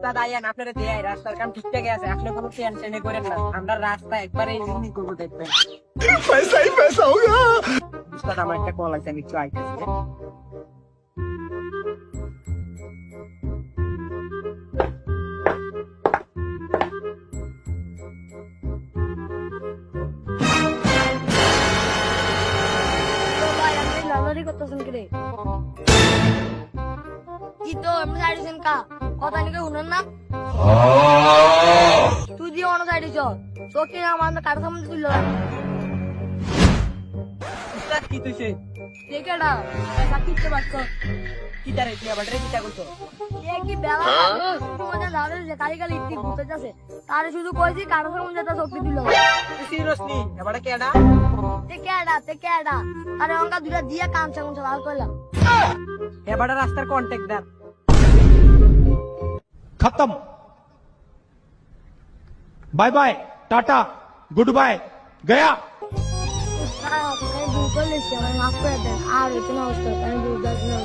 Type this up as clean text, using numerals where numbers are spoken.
দাদা আইয়ান আপনারা দেয় রাস্তার কাম ঠিকঠাক আছে, আপনি কোনো টেনশনে করেন না, আমরা রাস্তা একবারে ইজি করবো দেখবেন। पैसा ही पैसा होगा। উস্তাদ আমার একটা কল আছে, আমি একটু আইতেছি। তো ভাই আপনি লালারি করতেছেন কি রে? কি তো এমনি সাইডেছেন কা কথা নিকে শুনেন না? তুই দিয়ে অন্য সাইডে চল, তোকে আমার কার সামনে তুলল উস্তাদ কি তুইছে? দেখেটা পয়সা কিনতে পারছ? কি তারে তুই আবার রেজিটা করছো? এ কি বেলা তোমাদের দাদা যে কালি কালি ইতি ঘুরতে যাচ্ছে, তারে শুধু কইছি কার সামনে যেটা শক্তি দিল। তুই সিরিয়াস নি এবারে কেডা? তে কেডা আরে অঙ্কা দুটা দিয়া কামছে কোন ভালো কইলাম। এবারে রাস্তার কন্টাক্ট দাও। खत्म। Bye bye, tata, good bye, गया। আমি ভুল করে লেছি, আমার মাফ করে দেন, আর এখানে অবস্থা আমি বুঝতে পারছি না।